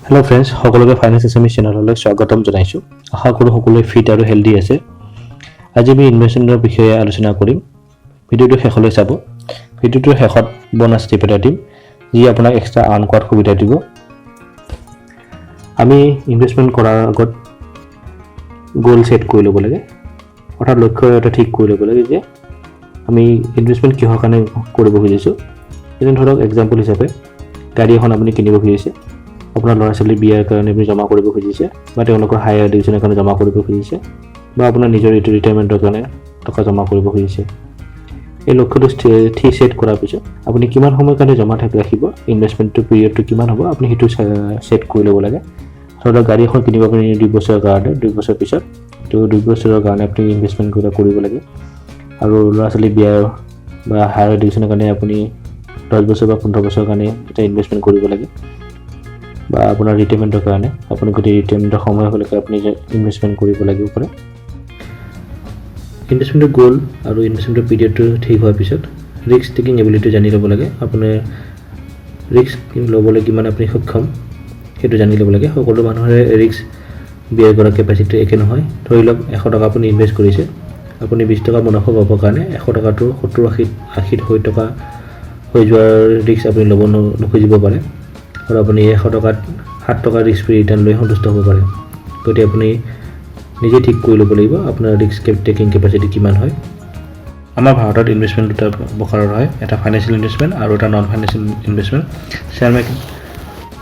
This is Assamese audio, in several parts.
हेलो फ्रेंड्स সকলোকে ফাইনেন্স এছামিজ চেনেললৈ স্বাগতম জনাইছোঁ। আশা কৰোঁ সকলোৱে ফিট আৰু হেল্ডি আছে। আজি আমি ইনভেষ্টমেণ্টৰ বিষয়ে আলোচনা কৰিম। ভিডিঅ'টো শেষলৈ চাব। ভিডিঅ'টোৰ শেষত বোনাছ টিপ এটা দিম যি আপোনাক এক্সট্ৰা আৰ্ণ কৰাৰ সুবিধা দিব। আমি ইনভেষ্টমেণ্ট কৰাৰ আগত গোল সেট কৰি ল'ব লাগে, অৰ্থাৎ লক্ষ্য এটা ঠিক কৰি ল'ব লাগে যে আমি ইনভেষ্টমেণ্ট কিহৰ কাৰণে কৰিব খুজিছোঁ। যেনে ধৰক এক্সাম্পল হিচাপে গাড়ী এখন আপুনি কিনিব খুজিছে, আপোনাৰ ল'ৰা ছোৱালী বিয়াৰ কাৰণে আপুনি জমা কৰিব খুজিছে, বা তেওঁলোকৰ হায়াৰ এডুকেশ্যনৰ কাৰণে জমা কৰিব খুজিছে, বা আপোনাৰ নিজৰ ৰিটায়াৰমেণ্টৰ কাৰণে টকা জমা কৰিব খুজিছে। এই লক্ষ্যটো ঠিক ছেট কৰাৰ পিছত আপুনি কিমান সময়ৰ কাৰণে জমা ৰাখিব, ইনভেষ্টমেণ্টটো পিৰিয়ডটো কিমান হ'ব, আপুনি সেইটো ছেট কৰি ল'ব লাগে। ধৰক গাড়ী এখন কিনিব আপুনি 2 বছৰৰ কাৰণে, 2 বছৰ পিছত, তো 2 বছৰৰ কাৰণে আপুনি ইনভেষ্টমেণ্ট কৰিব লাগে। আৰু ল'ৰা ছোৱালী বিয়াৰ বা হায়াৰ এডুকেশ্যনৰ কাৰণে আপুনি 10 বছৰ বা 15 বছৰৰ কাৰণে এটা ইনভেষ্টমেণ্ট কৰিব লাগে। বা আপোনাৰ ৰিটায়াৰমেণ্টৰ কাৰণে আপুনি গোটেই ৰিটায়াৰমেণ্টৰ সময় হ'লেকে আপুনি ইনভেষ্টমেণ্ট কৰিব লাগিব পাৰে। ইনভেষ্টমেণ্টৰ গ'ল আৰু ইনভেষ্টমেণ্টৰ পিৰিয়ডটো ঠিক হোৱাৰ পিছত ৰিস্ক টেকিং এবিলিটি জানি ল'ব লাগে। আপোনাৰ ৰিস্ক ল'বলৈ কিমান আপুনি সক্ষম সেইটো জানি ল'ব লাগে। সকলো মানুহৰে ৰিস্ক বিয়াৰ কৰাৰ কেপাচিটি একে নহয়। ধৰি লওক 100 টকা আপুনি ইনভেষ্ট কৰিছে, আপুনি 20 টকা মুনাফা পাবৰ কাৰণে 100 টকাটো 70-80 টকা হৈ যোৱাৰ ৰিস্ক আপুনি ল'ব নুখুজিব পাৰে, আৰু আপুনি 100 টকাত 7 টকা ৰিস্ক ফ্ৰী ৰিটাৰ্ণ লৈ সন্তুষ্ট হ'ব পাৰে। গতিকে আপুনি নিজে ঠিক কৰি ল'ব লাগিব আপোনাৰ ৰিস্ক টেকিং কেপাচিটি কিমান হয়। আমাৰ ভাৰতত ইনভেষ্টমেণ্ট দুটা প্ৰকাৰৰ হয়, এটা ফাইনেন্সিয়েল ইনভেষ্টমেণ্ট আৰু এটা non financial investment. Share market,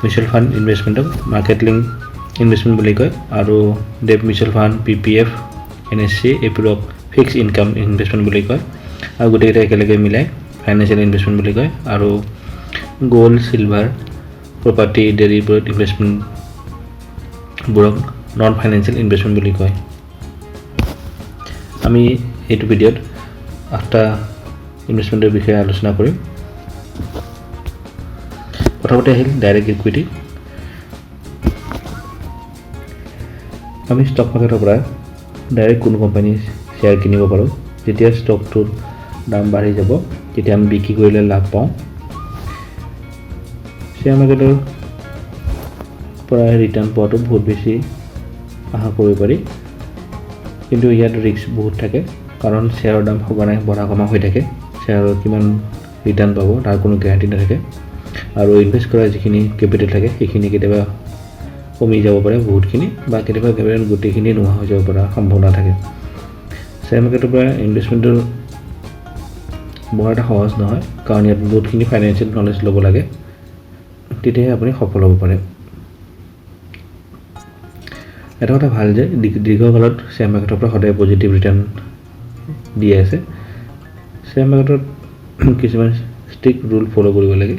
mutual fund ইনভেষ্টমেণ্টক মাৰ্কেট লিংক ইনভেষ্টমেণ্ট বুলি কয়, আৰু debt mutual fund, PPF, NSC এইবোৰক ফিক্সড ইনকাম ইনভেষ্টমেণ্ট বুলি কয়, আৰু গোটেইকেইটা একেলগে মিলাই ফাইনেন্সিয়েল ইনভেষ্টমেণ্ট বুলি কয়। আৰু গ'ল্ড, চিলভাৰ, প্ৰপাৰ্টি ইত্যাদিবোৰত ইনভেষ্টমেণ্টবোৰক নন ফাইনেন্সিয়েল ইনভেষ্টমেণ্ট বুলি কয়। আমি এইটো ভিডিঅ'ত 8টা ইনভেষ্টমেণ্টৰ বিষয়ে আলোচনা কৰিম। প্ৰথমতে আহিল ডাইৰেক্ট ইকুইটি। আমি ষ্টক মাৰ্কেটৰ পৰা ডাইৰেক্ট কোনো কোম্পানীৰ শ্বেয়াৰ কিনিব পাৰোঁ। যেতিয়া ষ্টকটোৰ দাম বাঢ়ি যাব তেতিয়া আমি বিক্ৰী কৰিলে লাভ পাওঁ। শ্বেয়াৰ মাৰ্কেটৰ পৰা ৰিটাৰ্ণ পোৱাটো বহুত বেছি আশা কৰিব পাৰি, কিন্তু ইয়াত ৰিস্ক বহুত থাকে, কাৰণ শ্বেয়াৰৰ দাম সঘনাই বঢ়া কমা হৈ থাকে। শ্বেয়াৰৰ কিমান ৰিটাৰ্ণ পাব তাৰ কোনো গেৰাণ্টি নাথাকে, আৰু ইনভেষ্ট কৰা যিখিনি কেপিটেল থাকে সেইখিনি কেতিয়াবা কমি যাব পাৰে বহুতখিনি, বা কেতিয়াবা গোটেইখিনি নোহোৱা হৈ যাব পৰা সম্ভাৱনা থাকে। শ্বেয়াৰ মাৰ্কেটৰ পৰা ইনভেষ্টমেণ্টৰ বৰ এটা সহজ নহয়, কাৰণ ইয়াত বহুতখিনি ফাইনেন্সিয়েল নলেজ ল'ব লাগে, তেতিয়াহে আপুনি সফল হ'ব পাৰে। এটা কথা ভাল যে দীৰ্ঘকালত শ্বেয়াৰ মাৰ্কেটৰ পৰা সদায় পজিটিভ ৰিটাৰ্ণ দি আছে। শ্বেয়াৰ মাৰ্কেটত কিছুমান ষ্ট্ৰিক্ট ৰুল ফ'ল' কৰিব লাগে,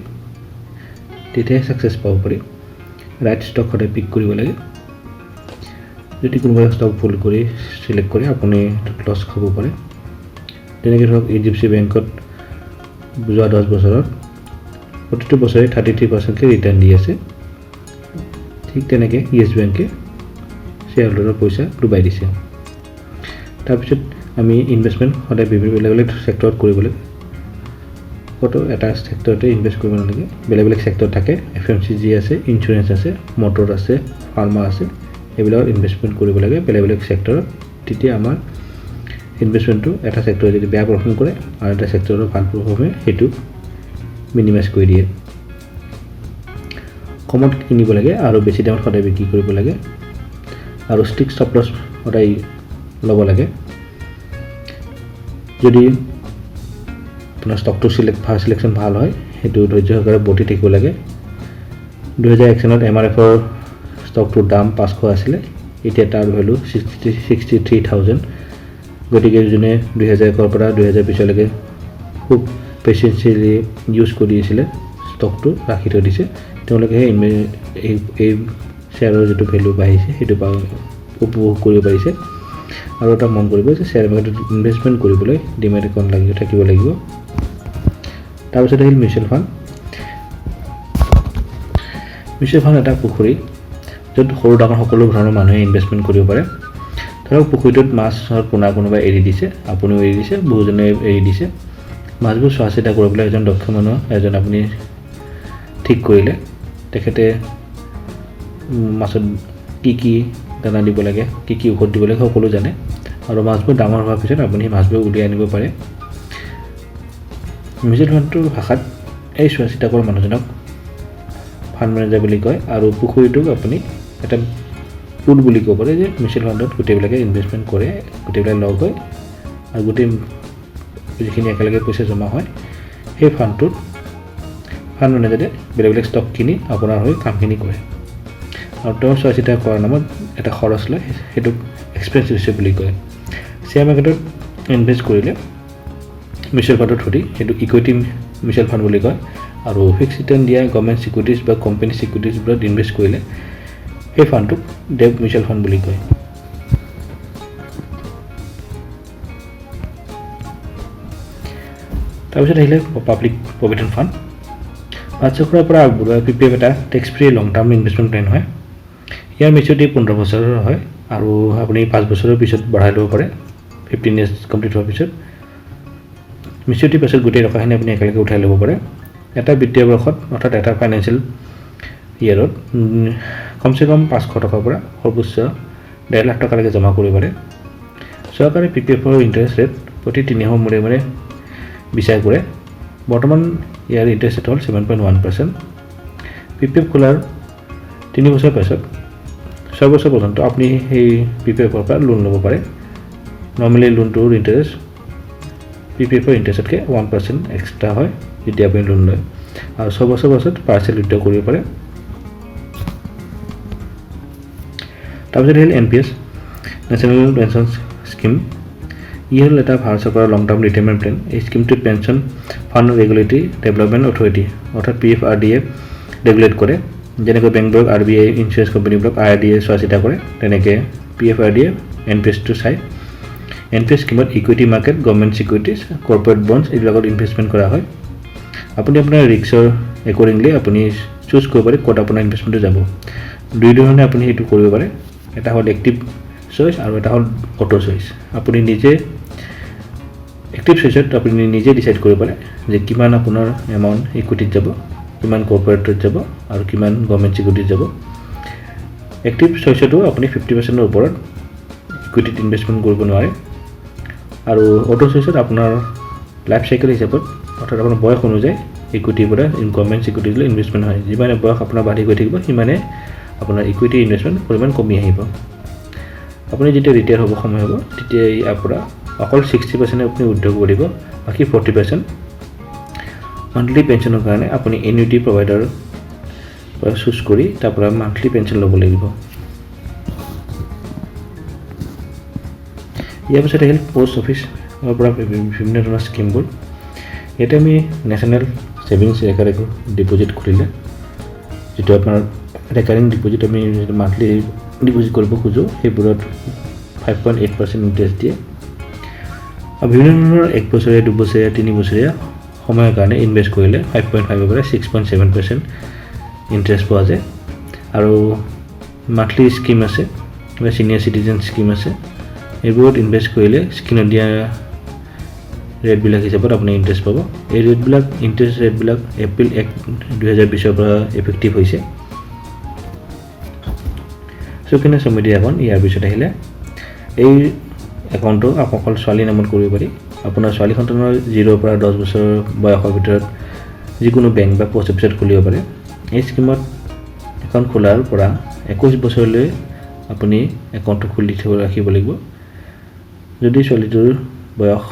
তেতিয়াহে ছাকচেছ পাব পাৰি। ৰাইট ষ্টক সদায় পিক কৰিব লাগে। যদি কোনোবা ষ্টক ভুল কৰি চিলেক্ট কৰে আপুনি লছ খাব পাৰে। তেনেকৈ ধৰক HDFC বেংকত যোৱা 10 বছৰত প্ৰতিটো বছৰে 33% ৰিটাৰ্ণ দি আছে। ঠিক তেনেকৈ য়েছ বেংকে শ্বেয়াৰ হোল্ডাৰৰ পইচা ডুবাই দিছে। তাৰপিছত আমি ইনভেষ্টমেণ্ট সদায় বেলেগ বেলেগ ছেক্টৰত কৰিব লাগে। কত এটা ছেক্টৰতে ইনভেষ্ট কৰিব নালাগে, বেলেগ বেলেগ ছেক্টৰ থাকে। FMCG আছে, ইঞ্চুৰেঞ্চ আছে, মটৰ আছে, ফাৰ্মা আছে, এইবিলাকত ইনভেষ্টমেণ্ট কৰিব লাগে বেলেগ বেলেগ ছেক্টৰত। তেতিয়া আমাৰ ইনভেষ্টমেণ্টটো এটা ছেক্টৰে যদি বেয়া পাৰফৰ্ম কৰে আৰু এটা ছেক্টৰৰ ভাল পাৰফৰ্মে সেইটো মিনিমাইজ কৰি দিয়ে। কমত কিনিব লাগে আৰু বেছি দামত সদায় বিক্ৰী কৰিব লাগে, আৰু ষ্ট্ৰিক ষ্টপ লছ সদায় ল'ব লাগে। যদি আপোনাৰ ষ্টকটো চিলেকশ্যন ভাল হয় সেইটো ধৈৰ্য সহকাৰে বটি থাকিব লাগে। 2001 চনত MRFৰ ষ্টকটোৰ দাম 500 আছিলে, এতিয়া তাৰ ভেলু 63,000। গতিকে যোনে 2001ৰ পৰা 2020লৈকে খুব পেচেঞ্চিয়েলি ইউজ কৰি আছিলে, ষ্টকটো ৰাখি থৈ দিছে, তেওঁলোকেহে এই শ্বেয়াৰৰ যিটো ভেলু বাঢ়িছে সেইটো উপভোগ কৰিব পাৰিছে। আৰু এটা মন কৰিব যে শ্বেয়াৰ মাৰ্কেটত ইনভেষ্টমেণ্ট কৰিবলৈ ডিমেট একাউণ্ট থাকিব লাগিব। তাৰপিছত আহিল মিউচুৱেল ফাণ্ড। মিউচুৱেল ফাণ্ড এটা পুখুৰী য'ত সৰু ডাঙৰ সকলো ধৰণৰ মানুহে ইনভেষ্টমেণ্ট কৰিব পাৰে। ধৰক পুখুৰীটোত মাছৰ পোনা কোনোবাই এৰি দিছে, আপুনিও এৰি দিছে, বহুজনে এৰি দিছে। মাছবোৰ চোৱা চিতা কৰিবলৈ এজন দক্ষ মানুহ আপুনি ঠিক কৰিলে তেখেতে মাছত কি দানা দিব লাগে, কি ঔষধ দিব লাগে সকলো জানে। আৰু মাছবোৰ ডাঙৰ হোৱাৰ পিছত আপুনি সেই মাছবোৰ উলিয়াই আনিব পাৰে। মিউচুৱেল ফাণ্ডটোৰ ভাষাত এই চোৱা চিতা কৰা মানুহজনক ফাণ্ড মেনেজাৰ বুলি কয়। আৰু পুখুৰীটোক আপুনি এটা পুল বুলি ক'ব পাৰে, যে মিউচুৱেল ফাণ্ডত গোটেইবিলাকে ইনভেষ্টমেণ্ট কৰে, গোটেইবিলাক লগ হয় আৰু গোটেই যিখিনি একেলগে পইচা জমা হয় সেই ফাণ্ডটোত ফাণ্ড মেনেজাৰে বেলেগ বেলেগ ষ্টক কিনি আপোনাৰ হৈ কামখিনি কৰে। আৰু তেওঁ চোৱা চিতা কৰাৰ নামত এটা খৰচ লয়, সেইটোক এক্সপেন্স ৰেচিঅ' বুলি কয়। শ্বেয়াৰ মাৰ্কেটত ইনভেষ্ট কৰিলে মিউচুৱেল ফাণ্ডৰ থ্ৰুদি সেইটো ইকুইটি মিউচুৱেল ফাণ্ড বুলি কয়। আৰু ফিক্স ৰিটাৰ্ণ দিয়া গভৰ্ণমেণ্ট ছিকিউৰিটিজ বা কোম্পানী ছিকিউৰিটিজবোৰত ইনভেষ্ট কৰিলে সেই ফাণ্ডটোক ডেট মিউচুৱেল ফাণ্ড বুলি কয়। তাৰপিছত আহিলে পাব্লিক প্ৰভিডেণ্ট ফাণ্ড। ভাৰত চৰকাৰৰ পৰা আগবঢ়োৱা PPF এটা টেক্স ফ্ৰী লং টাৰ্ম ইনভেষ্টমেণ্ট প্লেন হয়। ইয়াৰ মেচিউৰিটি 15 বছৰৰ হয় আৰু আপুনি 5 বছৰৰ পিছত বঢ়াই ল'ব পাৰে 15 years কমপ্লিট হোৱাৰ পিছত। মেচিউৰিটিৰ পাছত গোটেই টকাখিনি আপুনি একেলগে উঠাই ল'ব পাৰে। এটা বিত্তীয় বৰ্ষত অৰ্থাৎ এটা ফাইনেন্সিয়েল ইয়েৰত কমচে কম 500 টকাৰ পৰা সৰ্বোচ্চ 1.5 লাখ টকালৈকে জমা কৰিব পাৰে। চৰকাৰে PPFৰ ইণ্টাৰেষ্ট ৰেট প্ৰতি 3 মাহৰ মূৰে মূৰে বিচাৰ কৰে। বৰ্তমান ইয়াৰ ইণ্টাৰেষ্ট ৰেট হ'ল 7.1%। PPF খোলাৰ 3 বছৰ পাছত 6 বছৰ পৰ্যন্ত আপুনি সেই PPFৰ পৰা লোন ল'ব পাৰে। নৰ্মেলি লোনটোৰ ইণ্টাৰেষ্ট PPFৰ ইণ্টাৰেষ্টতকৈ 1% এক্সট্ৰা হয় যেতিয়া আপুনি লোন লয়। আৰু 6 বছৰ পাছত পাৰ্চেল উইথড্ৰ কৰিব পাৰে। তাৰপিছত আহিল NPS নেশ্যনেল পেঞ্চন স্কিম। ই হ'ল এটা ভাৰত চৰকাৰৰ লং টাৰ্ম ৰিটায়াৰমেণ্ট প্লেন। এই স্কিমটোত pension fund regulatory development authority অৰ্থাৎ PFRDA ৰেগুলেট কৰে। যেনেকৈ বেংকবোৰক RBI, ইঞ্চুৰেঞ্চ কোম্পানীবোৰক IRDA চোৱা চিতা কৰে, তেনেকৈ PFRDA NPSটো চায়। NPS স্কিমত equity market, government securities, corporate bonds এইবিলাকত ইনভেষ্টমেণ্ট কৰা হয়। আপুনি আপোনাৰ ৰিস্কৰ একৰ্ডিংলি আপুনি চুজ কৰিব পাৰে ক'ত আপোনাৰ ইনভেষ্টমেণ্টটো যাব। দুই ধৰণে আপুনি সেইটো কৰিব পাৰে। এটা হ'ল এক্টিভ চইচ আৰু এটা হ'ল অটো চইচ। আপুনি নিজে এক্টিভ চইচত আপুনি নিজে ডিচাইড কৰিব পাৰে যে কিমান আপোনাৰ এমাউণ্ট ইকুইটিত যাব, কিমান কৰ্পৰেটত যাব আৰু কিমান গভৰ্ণমেণ্ট ছিকিউৰিটিত যাব। এক্টিভ চইচতো আপুনি 50%ৰ ওপৰত ইকুইটিত ইনভেষ্টমেণ্ট কৰিব নোৱাৰে। আৰু অটো চইচত আপোনাৰ লাইফ চাইকেল হিচাপত অৰ্থাৎ আপোনাৰ বয়স অনুযায়ী ইকুইটিৰ পৰা গভৰ্ণমেণ্ট ছিকিউৰিটিলৈ ইনভেষ্টমেণ্ট হয়। যিমানে বয়স আপোনাৰ বাঢ়ি গৈ থাকিব সিমানে আপোনাৰ ইকুইটি ইনভেষ্টমেণ্ট পৰিমাণ কমি আহিব। আপুনি যেতিয়া ৰিটায়াৰ হ'ব সময় হ'ব তেতিয়া ইয়াৰ পৰা অকল 60% আপুনি উইথড্ৰ কৰিব, বাকী 40% মান্থলি পেঞ্চনৰ কাৰণে আপুনি এনিউইটি প্ৰভাইডাৰৰ পৰা চুজ কৰি তাৰ পৰা মান্থলি পেঞ্চন ল'ব লাগিব। ইয়াৰ পিছত আহিল পোষ্ট অফিচৰ পৰা বিভিন্ন ধৰণৰ স্কিমবোৰ। ইয়াতে আমি নেশ্যনেল ছেভিংছ ৰেকাৰিং ডিপ'জিট খুলিলে, যিটো আপোনাৰ ৰেকাৰিং ডিপ'জিট আমি মান্থলি ডিপ'জিট কৰিব খোজোঁ, সেইবোৰত 5.8% ইণ্টাৰেষ্ট দিয়ে। আৰু বিভিন্ন ধৰণৰ 1 বছৰীয়া, 2 বছৰীয়া, 3 বছৰীয়া সময়ৰ কাৰণে ইনভেষ্ট কৰিলে 5.5ৰ পৰা 6.7% ইণ্টাৰেষ্ট পোৱা যায়। আৰু মান্থলি স্কিম আছে বা ছিনিয়ৰ চিটিজেন স্কিম আছে, এইবোৰত ইনভেষ্ট কৰিলে স্কিনত দিয়া ৰেটবিলাক হিচাপত আপুনি ইণ্টাৰেষ্ট পাব। এই ৰেটবিলাক ইণ্টাৰেষ্ট ৰেটবিলাক এপ্ৰিল 1, 2020ৰ পৰা এফেক্টিভ হৈছে। চুকিনা সমিতি একাউণ্ট। ইয়াৰ পিছত আহিলে এই একাউণ্টটো অকল ছোৱালীৰ নামত কৰিব পাৰি। আপোনাৰ ছোৱালী সন্তানৰ 0 পৰা 10 বছৰ বয়সৰ ভিতৰত যিকোনো বেংক বা পোষ্ট অফিচত খুলিব পাৰে। এই স্কিমত একাউণ্ট খোলাৰ পৰা 21 বছৰলৈ আপুনি একাউণ্টটো খুলি ৰাখিব লাগিব। যদি ছোৱালীটোৰ বয়স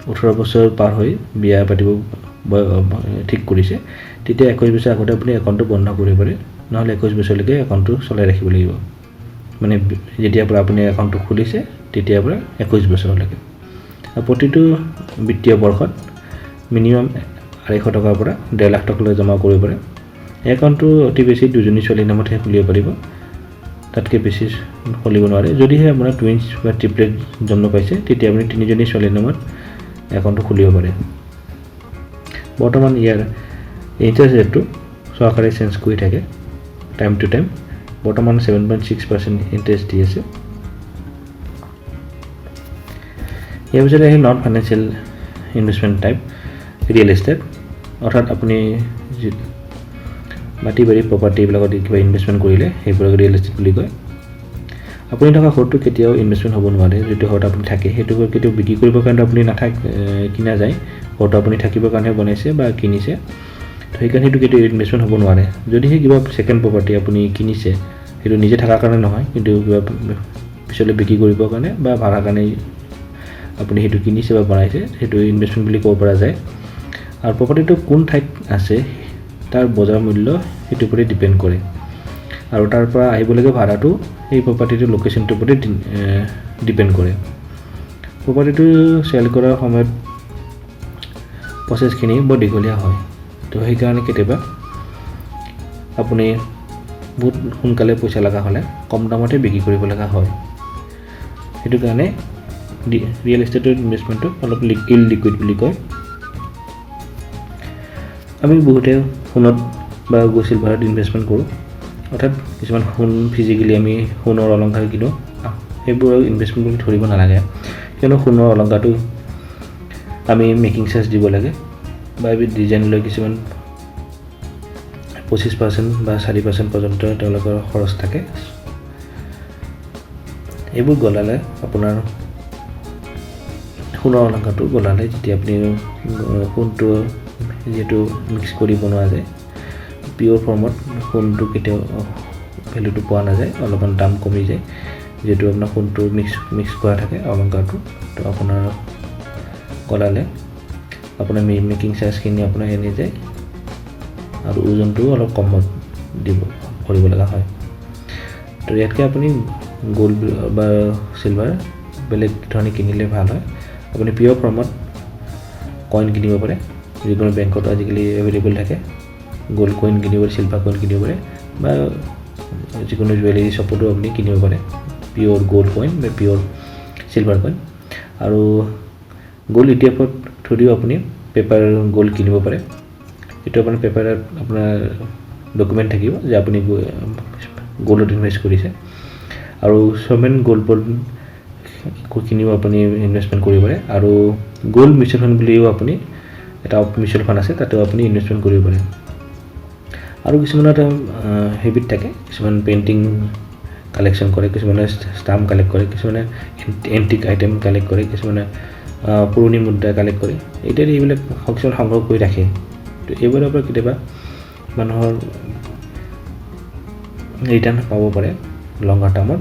18 বছৰ পাৰ হৈ বিয়া পাতিব ঠিক কৰিছে, তেতিয়া 21 বছৰ আগতে আপুনি একাউণ্টটো বন্ধ কৰিব পাৰে। নহ'লে 21 বছৰলৈকে একাউণ্টটো চলাই ৰাখিব লাগিব। মানে যেতিয়াৰ পৰা আপুনি একাউণ্টটো খুলিছে তেতিয়াৰ পৰা 21 বছৰলৈকে। আৰু প্ৰতিটো বিত্তীয় বৰ্ষত মিনিমাম 250 টকাৰ পৰা 1.5 লাখ টকালৈ জমা কৰিব পাৰে। এই একাউণ্টটো অতি বেছি 2জনী ছোৱালীৰ নামতহে খুলিব পাৰিব, তাতকৈ বেছি খুলিব নোৱাৰে। যদিহে আপোনাৰ টুইনছ বা ট্ৰিপলেট জন্ম পাইছে তেতিয়া আপুনি 3জনী ছোৱালীৰ নামত একাউণ্টটো খুলিব পাৰে। বৰ্তমান ইয়াৰ ইণ্টাৰেষ্ট ৰেটটো চৰকাৰে চেঞ্জ কৰি থাকে টাইম টু টাইম। বৰ্তমান 7.6% ইণ্টাৰেষ্ট দি আছে। ইয়াৰ পিছতে আহি non financial investment type real estate, অৰ্থাৎ আপুনি মাটি বাৰী প্ৰপাৰ্টি এইবিলাকত কিবা ইনভেষ্টমেণ্ট কৰিলে সেইবোৰক ৰিয়েল এষ্টেট বুলি কয়। আপুনি থকা ঘৰটো কেতিয়াও ইনভেষ্টমেণ্ট হ'ব নোৱাৰে। যিটো ঘৰত আপুনি থাকে সেইটো ঘৰ কেতিয়াও বিক্ৰী কৰিবৰ কাৰণে আপুনি কিনা যায়। ঘৰটো আপুনি থাকিবৰ কাৰণে বনাইছে বা কিনিছে, তো সেইকাৰণে সেইটো কেতিয়াও ইনভেষ্টমেণ্ট হ'ব নোৱাৰে। যদিহে কিবা ছেকেণ্ড প্ৰপাৰ্টি আপুনি কিনিছে, সেইটো নিজে থকাৰ কাৰণে নহয়, কিন্তু কিবা পিছলৈ বিক্ৰী কৰিবৰ কাৰণে বা ভাড়াৰ কাৰণে আপুনি সেইটো কিনিছে বা বনাইছে, সেইটো ইনভেষ্টমেণ্ট বুলি ক'ব পৰা যায়। আৰু প্ৰপাৰ্টিটো কোন ঠাইত আছে তাৰ বজাৰ মূল্য সেইটোৰ ওপৰতে ডিপেণ্ড কৰে। আৰু তাৰ পৰা আহিবলগীয়া ভাড়াটো সেই প্ৰপাৰ্টিটোৰ লোকেশ্যনটোৰ ওপৰতে ডিপেণ্ড কৰে। প্ৰপাৰ্টিটো চেল কৰাৰ সময়ত প্ৰচেছখিনি বৰ দীঘলীয়া হয়। তো সেইকাৰণে কেতিয়াবা আপুনি বহুত সোনকালে পইচা লগা হ'লে কম দামতে বিক্ৰী কৰিব লগা হয়। সেইটো কাৰণে ৰিয়েল এষ্টেটৰ ইনভেষ্টমেণ্টটো অলপ ইললিকুইড বুলি কয়। আমি বহুতে সোণত বা গ'ল্ড চিলভাৰত ইনভেষ্টমেণ্ট কৰোঁ, অৰ্থাৎ কিছুমান সোণ ফিজিকেলি আমি সোণৰ অলংকাৰ কিনো, সেইবোৰ ইনভেষ্টমেণ্ট বুলি ধৰিব নালাগে। কিয়নো সোণৰ অলংকাৰটো আমি মেকিং চাৰ্জ দিব লাগে বা ডিজাইন লৈ কিছুমান 25% বা 4% পৰ্যন্ত তেওঁলোকৰ খৰচ থাকে। এইবোৰ গলালে আপোনাৰ সোণৰ অলংকাৰটো গলালে যেতিয়া আপুনি সোণটো যিহেতু মিক্স কৰি বনোৱা যায়, পিয়'ৰ ফৰ্মত সোণটো কেতিয়াও ভেলুটো পোৱা নাযায়, অলপমান দাম কমি যায়। যিহেতু আপোনাৰ সোণটো মিক্স কৰা থাকে অলংকাৰটো, তো আপোনাৰ গলালে আপোনাৰ মেকিং চাৰ্জখিনি আপোনাৰ এনে যায় আৰু ওজনটো অলপ কমত কৰিব লগা হয়। তো ইয়াতকৈ আপুনি গ'ল্ড বা চিলভাৰ বেলেগ ধৰণে কিনিলে ভাল হয়। আপুনি পিয়'ৰ ফৰ্মত কইন কিনিব পাৰে, যিকোনো বেংকত আজিকালি এভেইলেবল থাকে। গ'ল্ড কইন কিনিব পাৰে, চিলভাৰ কইন কিনিব পাৰে বা যিকোনো জুৱেলাৰী শ্বপতো আপুনি কিনিব পাৰে পিয়'ৰ গ'ল্ড কইন বা পিয়'ৰ চিলভাৰ কইন। আৰু গ'ল্ড ইটিএফত থ্ৰুদিও আপুনি পেপাৰ গ'ল্ড কিনিব পাৰে। এইটো আপোনাৰ পেপাৰত আপোনাৰ ডকুমেণ্ট থাকিব যে আপুনি গ'ল্ডত ইনভেষ্ট কৰিছে। আৰু ছমেন গ'ল্ড বণ্ড কিনিও আপুনি ইনভেষ্টমেণ্ট কৰিব পাৰে। আৰু গ'ল্ড মিউচুৱেল ফাণ্ড বুলিও আপুনি এটা মিউচুৱেল ফাণ্ড আছে, তাতেও আপুনি ইনভেষ্টমেণ্ট কৰিব পাৰে। আৰু কিছুমানৰ এটা হেবিট থাকে, কিছুমান পেইণ্টিং কালেকশ্যন কৰে, কিছুমানে ষ্টাম্প কালেক্ট কৰে, কিছুমানে এণ্টিক আইটেম কালেক্ট কৰে, কিছুমানে পুৰণি মুদ্ৰা কালেক্ট কৰে। ইত্যাদি এইবিলাক কিছুমান সংগ্ৰহ কৰি ৰাখে। তো এইবোৰৰ পৰা কেতিয়াবা মানুহৰ ৰিটাৰ্ণ পাব পাৰে লংগাৰ টাৰ্মত,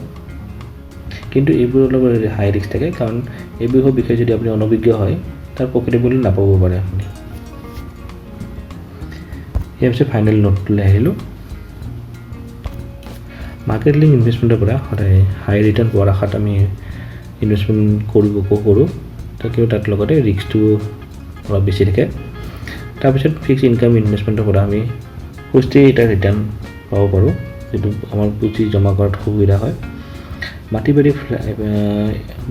কিন্তু এইবোৰৰ লগত হাই ৰিস্ক থাকে। কাৰণ এইবোৰৰ বিষয়ে যদি আপুনি অনভিজ্ঞ হয়, তাৰ প্ৰফিটেবল নাপাব পাৰে আপুনি। ইয়াৰ পিছত ফাইনেল নোটটোলৈ আহিলোঁ। মাৰ্কেট লিংক ইনভেষ্টমেণ্টৰ পৰা সদায় হাই ৰিটাৰ্ণ পোৱাৰ আশাত আমি ইনভেষ্টমেণ্ট কৰোঁ, তাকেও তাত লগতে ৰিস্কটো অলপ বেছি থাকে। তাৰপিছত ফিক্স ইনকাম ইনভেষ্টমেণ্টৰ পৰা আমি সুস্থিৰ এটা ৰিটাৰ্ণ পাব পাৰোঁ, যিটো আমাৰ পুঁজি জমা কৰাত সুবিধা হয়। মাটি বাৰী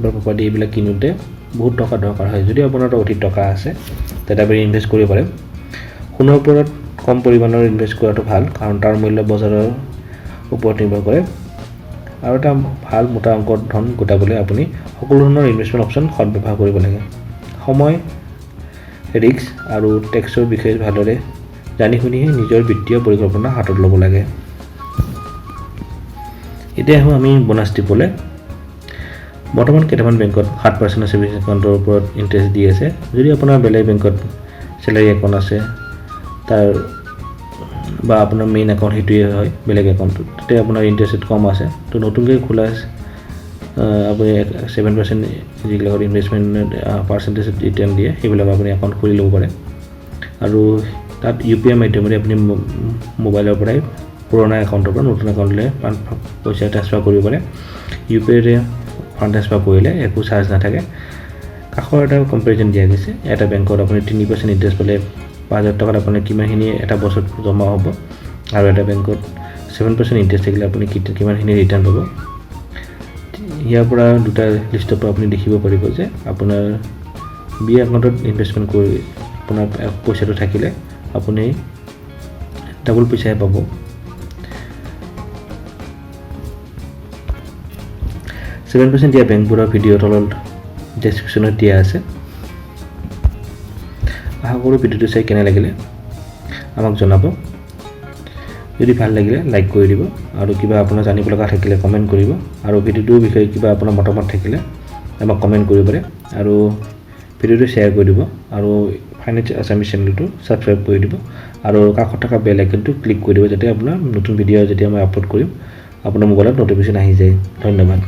বা প্ৰপাৰ্টি এইবিলাক কিনোতে বহুত টকা দৰকাৰ হয়। যদি আপোনাৰ অধিক টকা আছে তেতিয়া আপুনি ইনভেষ্ট কৰিব পাৰে। সোণৰ ওপৰত কম পৰিমাণৰ ইনভেষ্ট কৰাটো ভাল, কাৰণ তাৰ মূল্য বজাৰৰ ওপৰত নিৰ্ভৰ কৰে। আৰু এটা ভাল মোটা অংকৰ ধন গোটাবলৈ আপুনি সকলো ধৰণৰ ইনভেষ্টমেণ্ট অপশ্যন সদব্যৱহাৰ কৰিব লাগে। সময়, ৰিস্ক আৰু টেক্সৰ বিষয়ে ভালদৰে জানি শুনিহে নিজৰ বিত্তীয় পৰিকল্পনা হাতত ল'ব লাগে। এতিয়া আহোঁ আমি বোনাছ টিপলৈ। বৰ্তমান কেইটামান বেংকত 7% ছেভিংছ একাউণ্টৰ ওপৰত ইণ্টাৰেষ্ট দি আছে। যদি আপোনাৰ বেলেগ বেংকত চেলাৰী একাউণ্ট আছে তাৰ বা আপোনাৰ মেইন একাউণ্ট সেইটোৱে হয় বেলেগ একাউণ্টটো, তাতে আপোনাৰ ইণ্টাৰেষ্ট কম আছে। তো নতুনকৈ খোলা আপুনি 7% যিবিলাকত ইনভেষ্টমেণ্ট পাৰ্চেণ্টেজ ৰিটাৰ্ণ দিয়ে, সেইবিলাক আপুনি একাউণ্ট খুলি ল'ব পাৰে। আৰু তাত UPI মাধ্যমেৰে আপুনি মোবাইলৰ পৰাই পুৰণা একাউণ্টৰ পৰা নতুন একাউণ্টলৈ পইচা ট্ৰান্সফাৰ কৰিব পাৰে। UPIৰে ফাণ্ড ট্ৰান্সফাৰ কৰিলে একো চাৰ্জ নাথাকে। কাষৰ এটা কম্পেৰিজন দিয়া গৈছে, এটা বেংকত আপুনি 3% ইণ্টাৰেষ্ট পালে 5,000 টকাত আপোনাৰ কিমানখিনি এটা বছৰত জমা হ'ব, আৰু এটা বেংকত 7% ইণ্টাৰেষ্ট থাকিলে আপুনি কিমানখিনি ৰিটাৰ্ণ পাব। ইয়াৰ পৰা দুটা লিষ্টৰ পৰা আপুনি দেখিব পাৰিব যে আপোনাৰ বি একাউণ্টত ইনভেষ্টমেণ্ট কৰি আপোনাৰ পইচাটো থাকিলে আপুনি ডাবল পইচাহে পাব। ছেভেন পাৰ্চেণ্ট দিয়া বেংকবোৰৰ ভিডিঅ' তলত ডেছক্ৰিপশ্যনত দিয়া আছে। আশা কৰোঁ ভিডিঅ'টো চাই কেনে লাগিলে আমাক জনাব। যদি ভাল লাগিলে লাইক কৰি দিব আৰু কিবা আপোনাৰ জানিব লগা থাকিলে কমেণ্ট কৰিব আৰু ভিডিঅ'টোৰ বিষয়ে কিবা আপোনাৰ মতামত থাকিলে আমাক কমেণ্ট কৰিব পাৰে আৰু ভিডিঅ'টো শ্বেয়াৰ কৰি দিব আৰু ফাইনেন্স আছামিজ চেনেলটো ছাবস্ক্ৰাইব কৰি দিব আৰু কাষত থকা বেল আইকনটো ক্লিক কৰি দিব যাতে আপোনাৰ নতুন ভিডিঅ' যেতিয়া মই আপলোড কৰিম আপোনাৰ মোবাইলত নটিফিকেশ্যন আহি যায় ধন্যবাদ